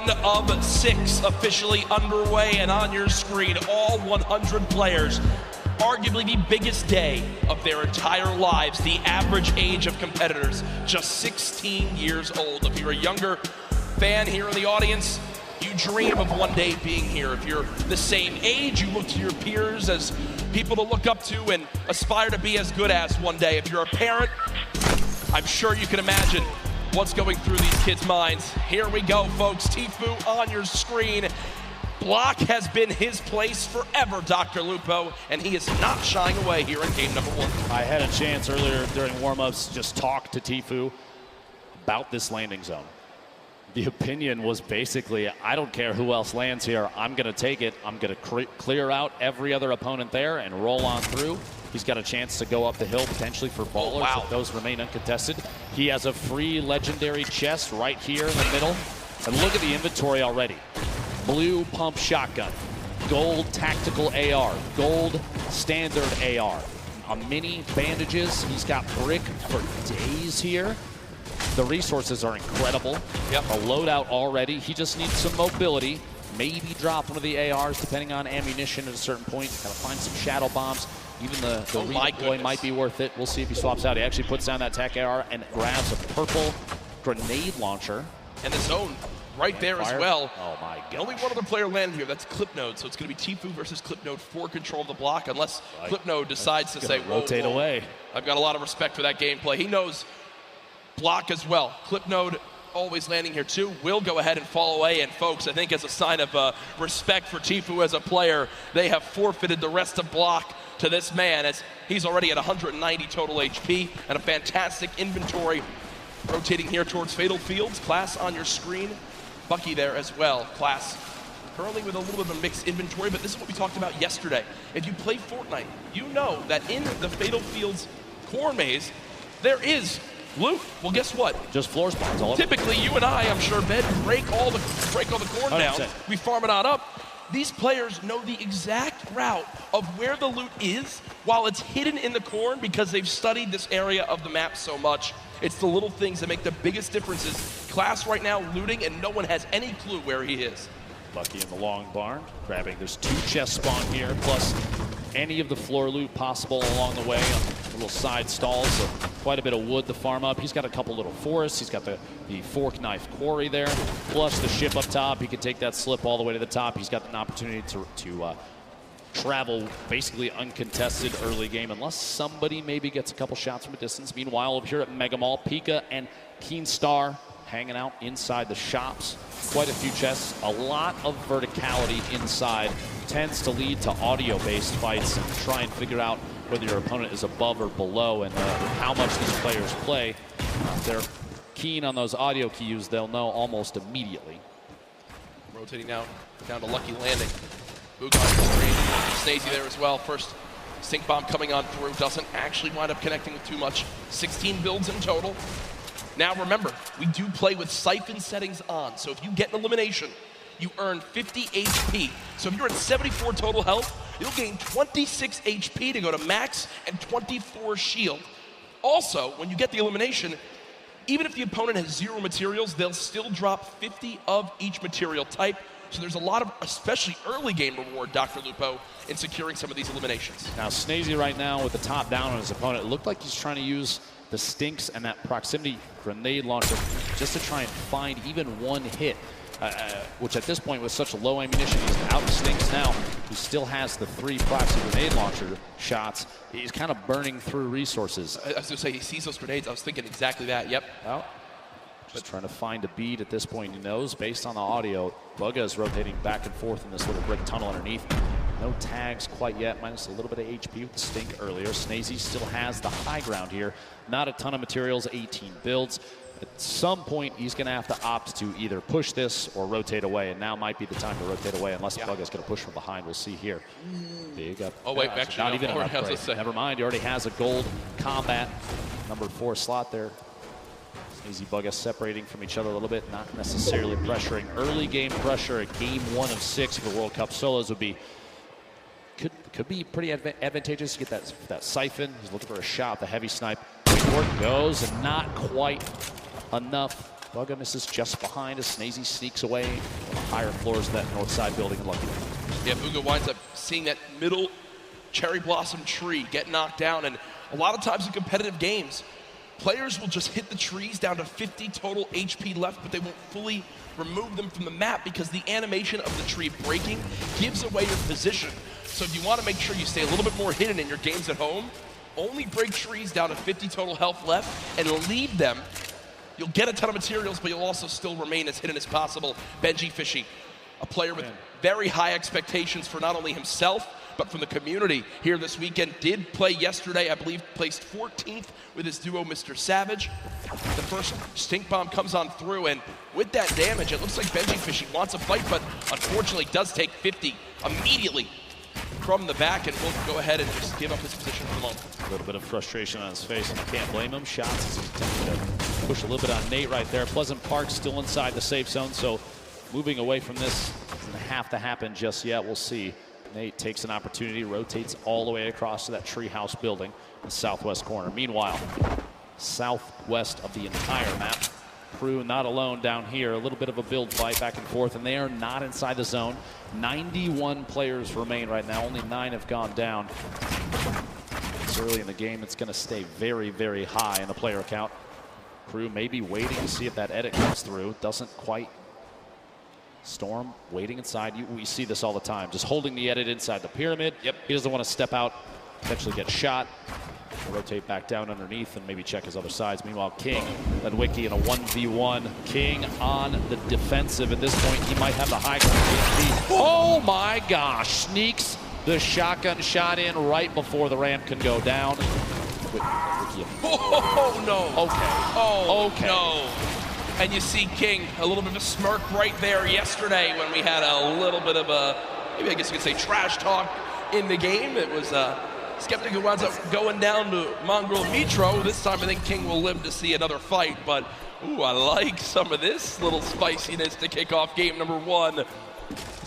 Run of 6 officially underway, and on your screen, all 100 players. Arguably the biggest day of their entire lives. The average age of competitors, just 16 years old. If you're a younger fan here in the audience, you dream of one day being here. If you're the same age, you look to your peers as people to look up to and aspire to be as good as one day. If you're a parent, I'm sure you can imagine what's going through these kids' minds. Here we go, folks. Tfue on your screen. Block has been his place forever, Dr. Lupo, and he is not shying away here in game number 1. I had a chance earlier during warm-ups to just talk to Tfue about this landing zone. The opinion was basically, I don't care who else lands here, I'm going to take it. I'm going to clear out every other opponent there and roll on through. He's got a chance to go up the hill potentially for ballers if those remain uncontested. He has a free legendary chest right here in the middle. And look at the inventory already. Blue pump shotgun, gold tactical AR, gold standard AR, a mini bandages. He's got brick for days here. The resources are incredible. Yep. A loadout already. He just needs some mobility. Maybe drop one of the ARs depending on ammunition at a certain point. Gotta find some shadow bombs. Even the redeploy might be worth it. We'll see if he swaps out. He actually puts down that tac AR and grabs a purple grenade launcher. And the zone right there as well. Oh my god. Only one other player landed here. That's Clipnode. So it's going to be Tfue versus Clipnode for control of the block, unless Clipnode decides to say, rotate away. I've got a lot of respect for that gameplay. He knows block as well. Clipnode always landing here too. Will go ahead and fall away. And folks, I think as a sign of respect for Tfue as a player, they have forfeited the rest of block to this man, as he's already at 190 total HP and a fantastic inventory. Rotating here towards Fatal Fields. Class on your screen. Bucky there as well. Class currently with a little bit of a mixed inventory, but this is what we talked about yesterday. If you play Fortnite, you know that in the Fatal Fields core maze, there is loot. Well, guess what? Just floor spawns all over. Typically, you and I, I'm sure, Ben, break all the corn 100%. down. We farm it on up. These players know the exact route of where the loot is while it's hidden in the corn because they've studied this area of the map so much. It's the little things that make the biggest differences. Class right now looting, and no one has any clue where he is. Bucky in the long barn, grabbing. There's 2 chests spawn here, plus any of the floor loot possible along the way on little side stalls. So quite a bit of wood to farm up. He's got a couple little forests. He's got the fork knife quarry there, plus the ship up top. He can take that slip all the way to the top. He's got an opportunity to travel basically uncontested early game unless somebody maybe gets a couple shots from a distance. Meanwhile, over here at Mega Mall, Pika and Keenstar hanging out inside the shops. Quite a few chests. A lot of verticality inside tends to lead to audio-based fights and try and figure out whether your opponent is above or below and how much these players play. If they're keen on those audio cues, they'll know almost immediately. Rotating now down to Lucky Landing. Boog on the screen. Snazy there as well. First stink bomb coming on through. Doesn't actually wind up connecting with too much. 16 builds in total. Now remember, we do play with siphon settings on. So if you get an elimination, you earn 50 HP. So if you're at 74 total health, you'll gain 26 HP to go to max and 24 shield. Also, when you get the elimination, even if the opponent has 0 materials, they'll still drop 50 of each material type. So there's a lot of, especially early game reward, Dr. Lupo, in securing some of these eliminations. Now, Snazy right now with the top down on his opponent, it looked like he's trying to use the stinks and that proximity grenade launcher just to try and find even one hit, which at this point with such low ammunition, he's out of stinks now. He still has the 3 proxy grenade launcher shots. He's kind of burning through resources. I was going to say, he sees those grenades. I was thinking exactly that, yep. Well, just trying to find a bead at this point. He knows, based on the audio, Bugga is rotating back and forth in this little brick tunnel underneath. No tags quite yet, minus a little bit of HP with the stink earlier. Snazy still has the high ground here. Not a ton of materials, 18 builds. At some point, he's going to have to opt to either push this or rotate away, and now might be the time to rotate away, unless Bugga's going to push from behind. We'll see here. Big up. Oh, wait, actually, not even an upgrade. Never mind, he already has a gold combat number 4 slot there. Snazy Bugga separating from each other a little bit, not necessarily pressuring. Early game pressure at game 1 of 6 for World Cup solos would be could be pretty advantageous to get that siphon. He's looking for a shot, the heavy snipe. Work goes, and not quite enough Bugginess is just behind as Snazy sneaks away on the higher floors of that north side building in Lucky. Yeah, Bugha winds up seeing that middle cherry blossom tree get knocked down, and a lot of times in competitive games, players will just hit the trees down to 50 total HP left, but they won't fully remove them from the map because the animation of the tree breaking gives away your position. So if you want to make sure you stay a little bit more hidden in your games at home, only break trees down to 50 total health left and leave them. You'll get a ton of materials, but you'll also still remain as hidden as possible. Benji Fishy, a player with very high expectations for not only himself, but from the community here this weekend. Did play yesterday, I believe placed 14th with his duo, Mr. Savage. The first stink bomb comes on through, and with that damage, it looks like Benji Fishy wants a fight, but unfortunately does take 50 immediately from the back, and will go ahead and just give up his position for the moment. A little bit of frustration on his face, and I can't blame him. Shots is attempting to push a little bit on Nate right there. Pleasant Park still inside the safe zone, so moving away from this doesn't have to happen just yet. We'll see. Nate takes an opportunity, rotates all the way across to that treehouse building in the southwest corner. Meanwhile, southwest of the entire map, Crew not alone down here. A little bit of a build fight back and forth, and they are not inside the zone. 91 players remain right now. Only 9 have gone down. It's early in the game. It's going to stay very, very high in the player count. Crew maybe waiting to see if that edit comes through. Doesn't quite. Storm waiting inside. We see this all the time. Just holding the edit inside the pyramid. Yep. He doesn't want to step out, potentially get shot. Rotate back down underneath and maybe check his other sides. Meanwhile, King led Wiki in a 1v1. King on the defensive. At this point, he might have the high ground. Oh my gosh! Sneaks the shotgun shot in right before the ramp can go down. Oh no! Okay. Oh okay. No! And you see King, a little bit of a smirk right there yesterday when we had a little bit of a, maybe I guess you could say trash talk in the game. It was Skeptic who winds up going down to Mongrel Mitro. This time I think King will live to see another fight, but ooh, I like some of this little spiciness to kick off game number 1.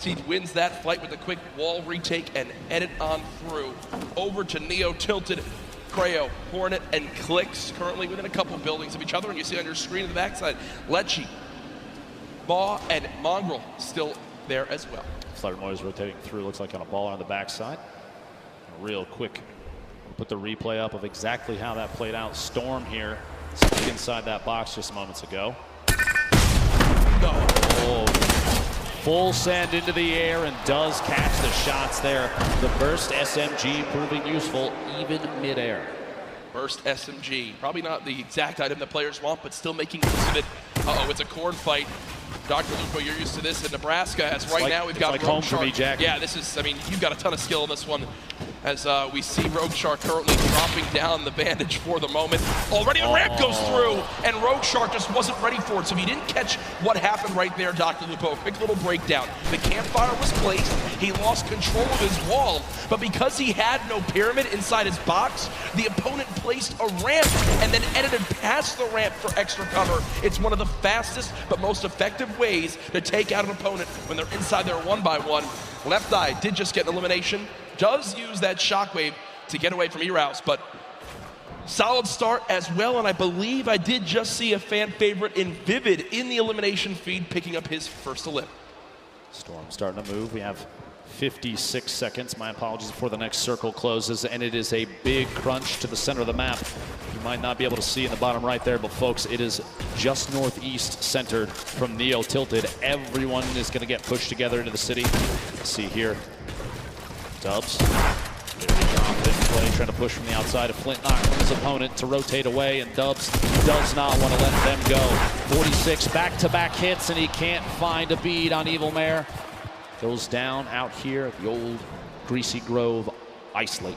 He wins that fight with a quick wall retake and edit on through. Over to Neo Tilted, Creo, Hornet, and Clicks, currently within a couple buildings of each other, and you see on your screen on the backside, Lechi, Maw, and Mongrel still there as well. Flutter Noise rotating through, looks like on a ball on the backside. Real quick, put the replay up of exactly how that played out. Storm here, stuck inside that box just moments ago. No. Oh, full send into the air and does catch the shots there. The burst SMG proving useful even midair. Burst SMG, probably not the exact item that players want, but still making use of it. Uh-oh, it's a corn fight. Dr. Lupo, you're used to this in Nebraska, as right now we've got like Rogue home Shark. for me, Jack. Yeah, this is, I mean, you've got a ton of skill in this one, as we see Rogue Shark currently dropping down the bandage for the moment. Already the ramp goes through, and Rogue Shark just wasn't ready for it, so if you didn't catch what happened right there, Dr. Lupo, quick little breakdown. The campfire was placed, he lost control of his wall, but because he had no pyramid inside his box, the opponent placed a ramp and then edited past the ramp for extra cover. It's one of the fastest but most effective ways to take out an opponent when they're inside their 1x1. Left Eye did just get an elimination, does use that shockwave to get away from E-Rouse, but solid start as well, and I believe I did just see a fan favorite in Vivid in the elimination feed picking up his first elim. Storm starting to move. We have 56 seconds. My apologies before the next circle closes, and it is a big crunch to the center of the map. You might not be able to see in the bottom right there, but folks, it is just northeast centered from Neo Tilted. Everyone is going to get pushed together into the city. Let's see here. Dubs. Very confident play, trying to push from the outside of Flint, knocking his opponent to rotate away, and Dubs does not want to let them go. 46 back-to-back hits, and he can't find a bead on Evil Mare. Goes down out here at the old Greasy Grove Ice Lake.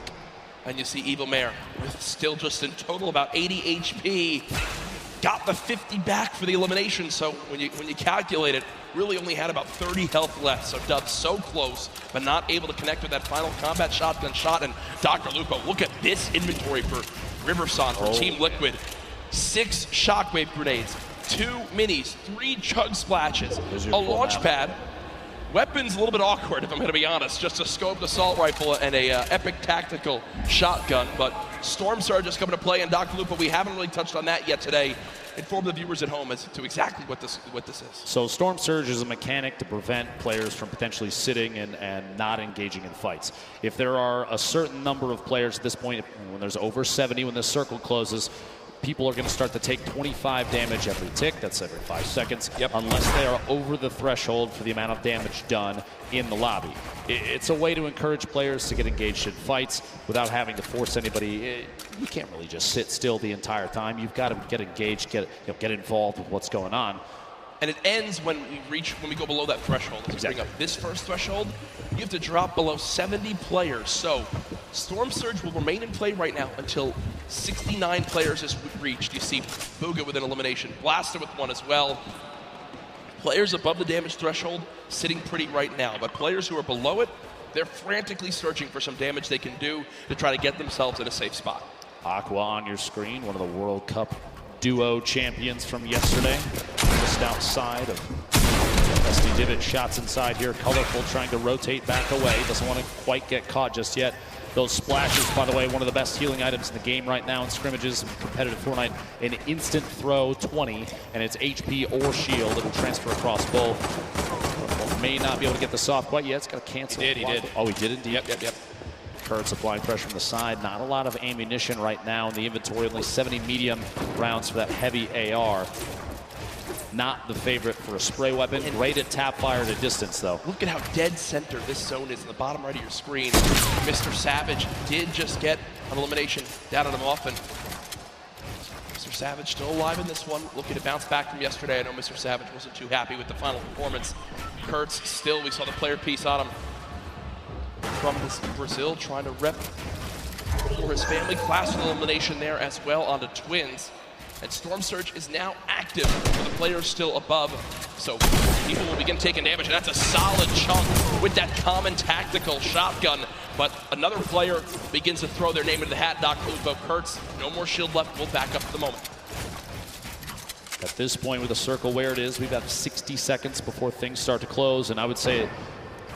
And you see Evil Mare with still just in total about 80 HP. Got the 50 back for the elimination, so when you calculate it, really only had about 30 health left. So Dubs so close, but not able to connect with that final combat shotgun shot. And Dr. Lupo, look at this inventory for Riverson, for Team Liquid. 6 shockwave grenades, 2 minis, 3 chug splashes, a launch pad, Weapon's a little bit awkward, if I'm going to be honest. Just a scoped assault rifle and a epic tactical shotgun. But Storm Surge is coming to play in Dr. Loop, but we haven't really touched on that yet today. Inform the viewers at home as to exactly what this is. So Storm Surge is a mechanic to prevent players from potentially sitting and not engaging in fights. If there are a certain number of players at this point, when there's over 70, when this circle closes, people are going to start to take 25 damage every tick. That's every 5 seconds, unless they are over the threshold for the amount of damage done in the lobby. It's a way to encourage players to get engaged in fights without having to force anybody. You can't really just sit still the entire time. You've got to get engaged, get involved with what's going on. And it ends when we go below that threshold. Let's bring up this first threshold. You have to drop below 70 players. So Storm Surge will remain in play right now until 69 players is reached. You see Booga with an elimination, Blaster with one as well. Players above the damage threshold sitting pretty right now, but players who are below it, they're frantically searching for some damage they can do to try to get themselves in a safe spot. Aqua on your screen, one of the World Cup duo champions from yesterday. Just outside of SD Divot, shots inside here. Colorful trying to rotate back away. Doesn't want to quite get caught just yet. Those splashes, by the way, one of the best healing items in the game right now in scrimmages and competitive Fortnite. An instant throw 20, and it's HP or shield. It'll transfer across both. May not be able to get this off quite yet. It's got to cancel. He did. Oh, he did indeed. Yep. Kurtz applying pressure from the side. Not a lot of ammunition right now in the inventory. Only 70 medium rounds for that heavy AR. Not the favorite for a spray weapon. Great at tap fire at a distance, though. Look at how dead center this zone is in the bottom right of your screen. Mr. Savage did just get an elimination down on him often. Mr. Savage still alive in this one, looking to bounce back from yesterday. I know Mr. Savage wasn't too happy with the final performance. Kurtz still, we saw the player piece on him from this Brazil, trying to rep for his family. Class with elimination there as well onto Twins. And Storm Surge is now active for the players still above. So people will begin taking damage, and that's a solid chunk with that common tactical shotgun. But another player begins to throw their name into the hat. Dr. Lupo Kurtz, no more shield left, will back up for the moment. At this point with the circle where it is, we've got 60 seconds before things start to close, and I would say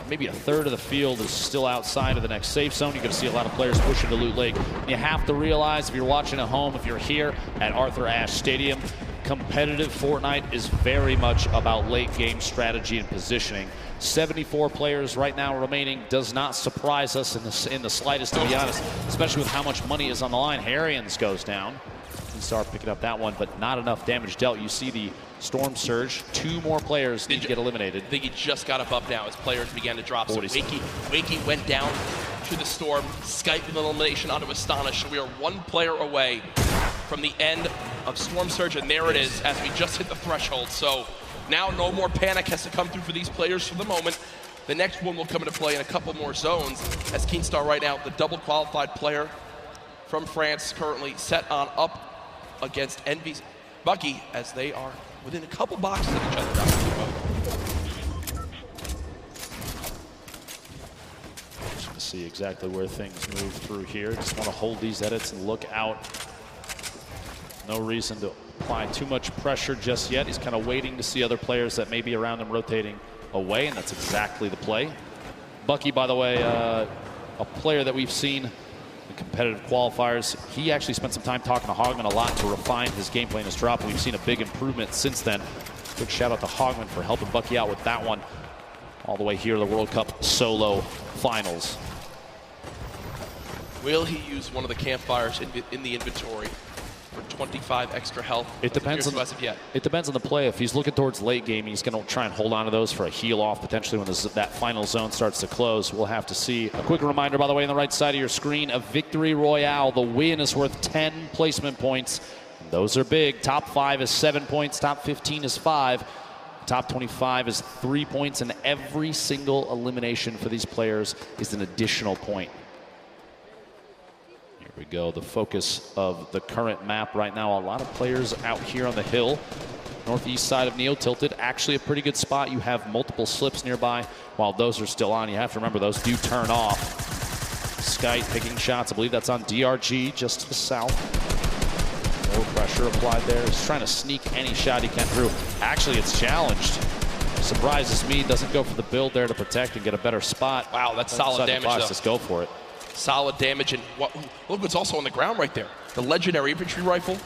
maybe a third of the field is still outside of the next safe zone. You're going to see a lot of players pushing to Loot Lake. You have to realize, if you're watching at home, if you're here at Arthur Ashe Stadium, competitive Fortnite is very much about late game strategy and positioning. 74 players right now remaining does not surprise us in the slightest, to be honest, especially with how much money is on the line. Harrians goes down. Start picking up that one, but not enough damage dealt. You see the Storm Surge. 2 more players need to get eliminated. I think he just got up now as players began to drop. So Wakey went down to the Storm, Skype with an elimination onto Astonish. So we are 1 player away from the end of Storm Surge, and there it is as we just hit the threshold. So now no more panic has to come through for these players for the moment. The next one will come into play in a couple more zones, as Keenstar right now, the double qualified player from France, currently set on up against Envy's Bucky, as they are within a couple boxes of each other. Just to see exactly where things move through here. Just want to hold these edits and look out. No reason to apply too much pressure just yet. He's kind of waiting to see other players that may be around him rotating away, and that's exactly the play. Bucky, by the way, a player that we've seen in competitive qualifiers. He actually spent some time talking to Hogman a lot to refine his gameplay and his drop, and we've seen a big improvement since then. Big shout out to Hogman for helping Bucky out with that one all the way here to the World Cup solo finals. Will he use one of the campfires in the inventory for 25 extra health? It depends on the play. If he's looking towards late game, he's going to try and hold on to those for a heal off potentially when that final zone starts to close. We'll have to see. A quick reminder, by the way, on the right side of your screen, a victory royale. The win is worth 10 placement points. Those are big. Top 5 is 7 points. Top 15 is 5. Top 25 is 3 points, and every single elimination for these players is an additional point. Here we go, the focus of the current map right now. A lot of players out here on the hill. Northeast side of Neo Tilted, actually a pretty good spot. You have multiple slips nearby. While those are still on, you have to remember those do turn off. Skype picking shots. I believe that's on DRG just to the south. No pressure applied there. He's trying to sneak any shot he can through. Actually, it's challenged. Surprises me, doesn't go for the build there to protect and get a better spot. Wow, that's solid damage, though. Just go for it. Solid damage, and look what's also on the ground right there. The legendary infantry rifle.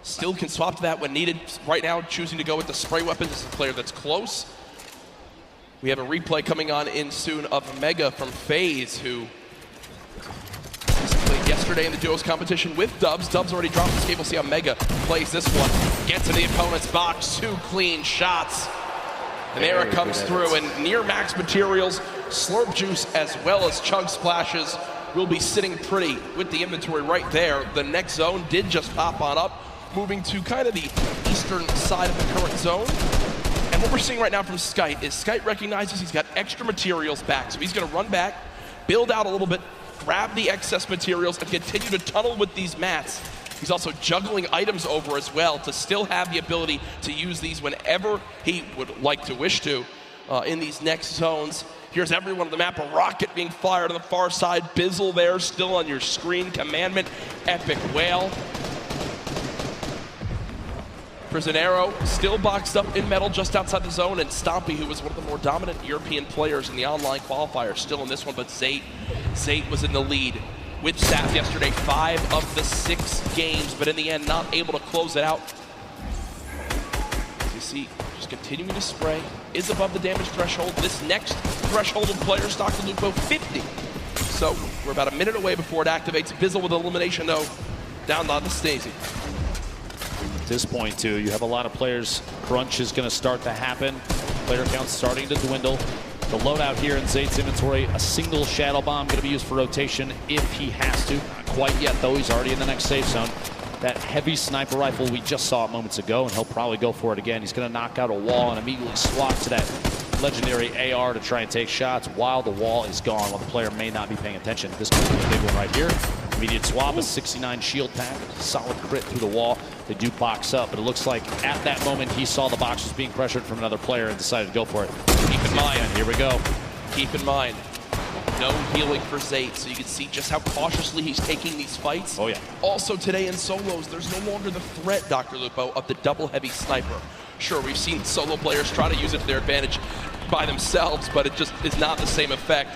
Still can swap to that when needed. Right now, choosing to go with the spray weapon. This is a player that's close. We have a replay coming on in soon of Mega from FaZe, who played yesterday in the duos competition with Dubs. Dubs already dropped his game. We'll see how Mega plays this one. Gets to the opponent's box, 2 clean shots. And there it comes through, and near max materials, Slurp Juice as well as Chug Splashes will be sitting pretty with the inventory right there. The next zone did just pop on up, moving to kind of the eastern side of the current zone. And what we're seeing right now from Skite is Skite recognizes he's got extra materials back, so he's gonna run back, build out a little bit, grab the excess materials, and continue to tunnel with these mats. He's also juggling items over as well to still have the ability to use these whenever he would like to wish to in these next zones. Here's everyone on the map, a rocket being fired on the far side. Bizzle there, still on your screen. Commandment, Epic Whale. Prisionero still boxed up in metal just outside the zone, and Stompy, who was one of the more dominant European players in the online qualifier, still in this one, but Zate was in the lead with Saf yesterday, 5 of the 6 games, but in the end, not able to close it out. As you see, just continuing to spray, is above the damage threshold. This next threshold of players, Dr. Lupo, 50. So we're about a minute away before it activates. Bizzle with elimination, though, down on the Stacey. At this point, too, you have a lot of players. Crunch is going to start to happen. Player count starting to dwindle. The loadout here in Zate's inventory, a single Shadow Bomb going to be used for rotation if he has to. Not quite yet, though. He's already in the next safe zone. That heavy sniper rifle, we just saw it moments ago, and he'll probably go for it again. He's going to knock out a wall and immediately swap to that legendary AR to try and take shots while the wall is gone, while the player may not be paying attention. This could be a big one right here. Immediate swap, a 69 shield pack, solid crit through the wall. They do box up, but it looks like at that moment he saw the box was being pressured from another player and decided to go for it. Keep in mind, and here we go. Keep in mind, no healing for Zate, so you can see just how cautiously he's taking these fights. Oh yeah. Also today in solos, there's no longer the threat, Dr. Lupo, of the double heavy sniper. Sure, we've seen solo players try to use it to their advantage by themselves, but it just is not the same effect.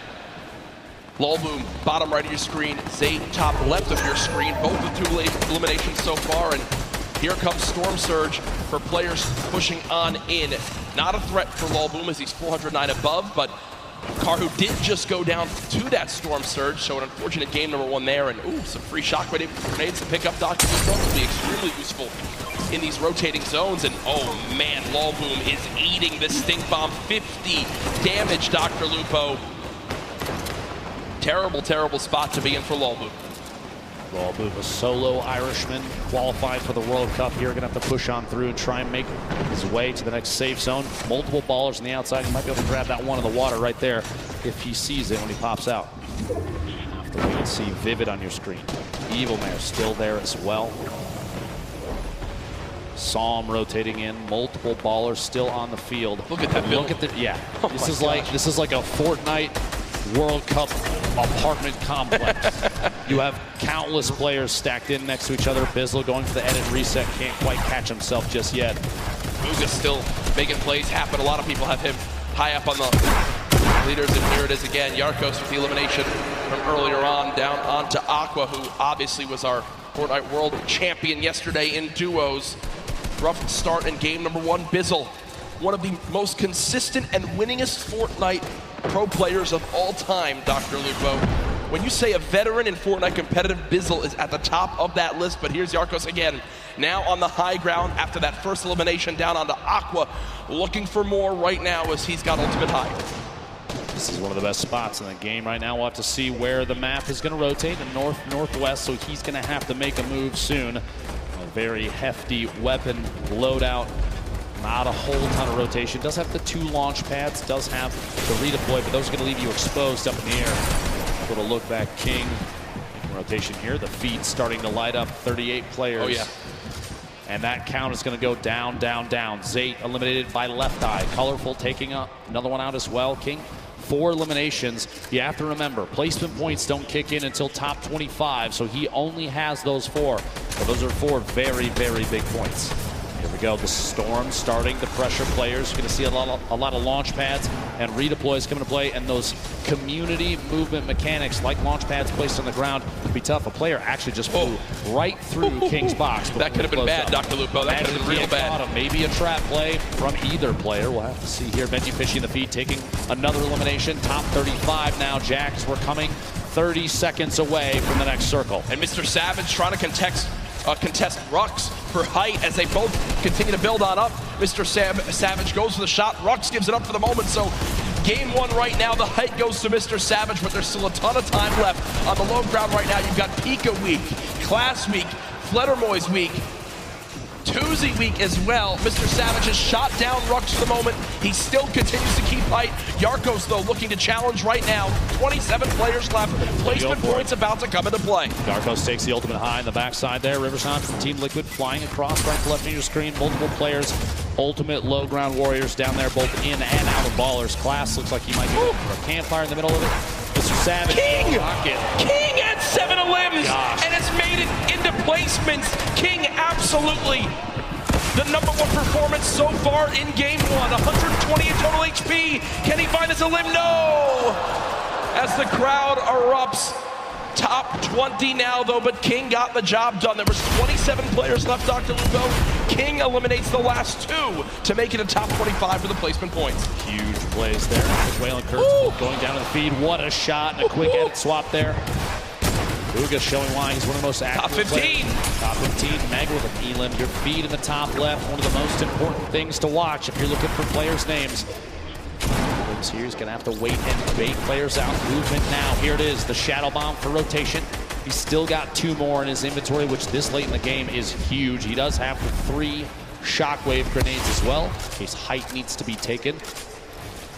Lolboom, bottom right of your screen, Zate, top left of your screen, both with 2 eliminations so far, and here comes Storm Surge for players pushing on in. Not a threat for Lolboom as he's 409 above, but Karhu did just go down to that Storm Surge, so an unfortunate game number 1 there, and ooh, some free shockwave grenades to pick up Dr. Lupo will be extremely useful in these rotating zones, and oh man, Lolboom is eating this stink bomb. 50 damage, Dr. Lupo. Terrible, terrible spot to be in for Lolboom. Lolboom, a solo Irishman, qualified for the World Cup here. Gonna have to push on through and try and make his way to the next safe zone. Multiple ballers on the outside. He might be able to grab that one in the water right there if he sees it when he pops out. Have to wait and see. Vivid on your screen. Evil Mare still there as well. Saw him rotating in. Multiple ballers still on the field. Look at that build. Look at the, yeah. Oh this is like a Fortnite World Cup apartment complex. You have countless players stacked in next to each other. Bizzle going for the edit reset, can't quite catch himself just yet. Muga still making plays happen. A lot of people have him high up on the leaders, and here it is again. Yarkos with the elimination from earlier on, down onto Aqua, who obviously was our Fortnite World Champion yesterday in duos. Rough start in game number 1. Bizzle, one of the most consistent and winningest Fortnite pro players of all time, Dr. Lupo. When you say a veteran in Fortnite competitive, Bizzle is at the top of that list, but here's Yarkos again, now on the high ground after that first elimination down onto Aqua, looking for more right now as he's got ultimate high. This is one of the best spots in the game right now. We'll have to see where the map is going to rotate, the north-northwest, so he's going to have to make a move soon. A very hefty weapon loadout. Not a whole ton of rotation. Does have the 2 launch pads, does have the redeploy, but those are going to leave you exposed up in the air. Little look back, King. Making rotation here. The feed starting to light up. 38 players. Oh, yeah. And that count is going to go down, down, down. Zate eliminated by Left Eye. Colorful taking up another one out as well. King, 4 eliminations. You have to remember, placement points don't kick in until top 25, so he only has those 4. But those are 4 very, very big points. Here we go. The Storm starting to pressure players. You're going to see a lot of launch pads and redeploys coming to play, and those community movement mechanics like launch pads placed on the ground can be tough. A player actually just flew right through King's box. That could have been bad, Dr. Lupo. That could have been real bad. Maybe a trap play from either player. We'll have to see here. Benji fishing the feed, taking another elimination. Top 35 now. Jacks, we're coming 30 seconds away from the next circle. And Mr. Savage trying to contest Rux for height as they both continue to build on up. Mr. Savage goes for the shot. Rux gives it up for the moment. So game one right now, the height goes to Mr. Savage, but there's still a ton of time left on the low ground right now. You've got Pika week, Class week, Fledermoy's week, Tuesday week as well. Mr. Savage has shot down Rux for the moment. He still continues to keep height. Yarkos, though, looking to challenge right now. 27 players left. Placement points about to come into play. Yarkos takes the ultimate high in the backside there. Riverside from Team Liquid flying across right to left of your screen. Multiple players. Ultimate low ground warriors down there, both in and out of ballers. Class looks like he might be looking for a campfire in the middle of it. Mr. Savage. King at 7 limbs and has made it into placements. King absolutely the #1 performance so far in game one. 120 in total HP. Can he find his limb? No! As the crowd erupts. Top 20 now, though, but King got the job done. There was 27 players left, Dr. Lupo. King eliminates the last 2 to make it a top 25 for the placement points. Huge plays there. Waylon Kurtz going down to the feed. What a shot and a quick edit swap there. Bugha showing why he's one of the most active Top 15. Players. Top 15. Meg with an elim. Your feed in the top left. One of the most important things to watch if you're looking for players' names. Here he's going to have to wait and bait players out. Movement now. Here it is. The Shadow Bomb for rotation. He's still got 2 more in his inventory, which this late in the game is huge. He does have the 3 shockwave grenades as well, in case height needs to be taken,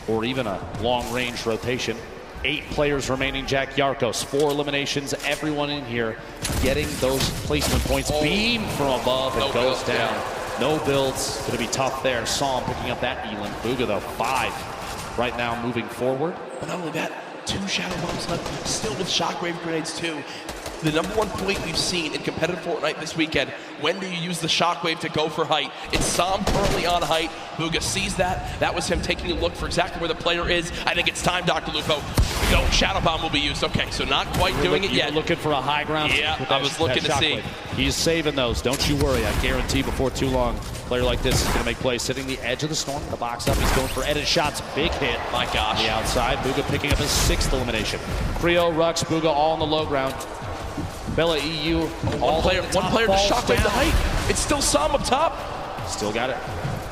or even a long-range rotation. 8 players remaining. Jack Yarkos, 4 eliminations. Everyone in here getting those placement points. Beam from above and goes down. Yeah. No builds. Going to be tough there. Saw him picking up that elim. Bugha, though, 5 right now moving forward. But not only that, 2 Shadow Bombs left, still with shockwave grenades too. The #1 point we've seen in competitive Fortnite this weekend, when do you use the shockwave to go for height? It's Sam currently on height. Bugha sees that. That was him taking a look for exactly where the player is. I think it's time, Dr. Lupo. No, Shadow Bomb will be used. Okay, so not quite doing it yet. You're looking for a high ground. Yeah, I was looking to see. He's saving those. Don't you worry. I guarantee before too long, a player like this is going to make plays. Sitting the edge of the Storm, the box up. He's going for edit shots. Big hit. My gosh. The outside. Bugha picking up his 6th elimination. Creo, Rux, Bugha all on the low ground. Bella EU. One player to shockwave the height. It's still Sam up top. Still got it.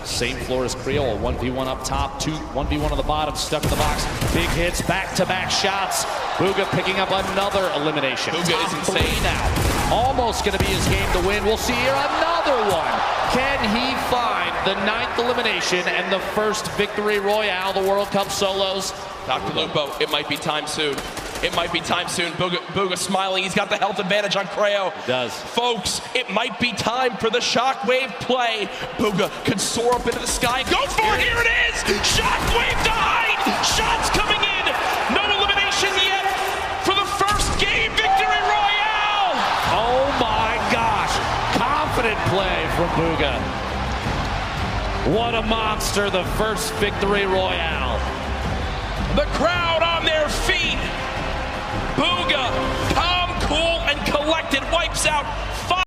Same floor as Creo. 1v1 up top. 1v1 on the bottom. Stuck in the box. Big hits. Back-to-back shots. Bugha picking up another elimination. Bugha is insane now. Almost going to be his game to win. We'll see here another one. Can he find the 9th elimination and the first victory royale, the World Cup solos? Dr. Lupo, it might be time soon. It might be time soon. Bugha smiling. He's got the health advantage on Creo. He does. Folks, it might be time for the shockwave play. Bugha could soar up into the sky. Go for it. Here it is. Shockwave to height. Shots coming in. No elimination yet for the first game victory royale. Oh my gosh. Confident play from Bugha. What a monster. The first victory royale. The crowd on their feet. Bugha, calm, cool, and collected, wipes out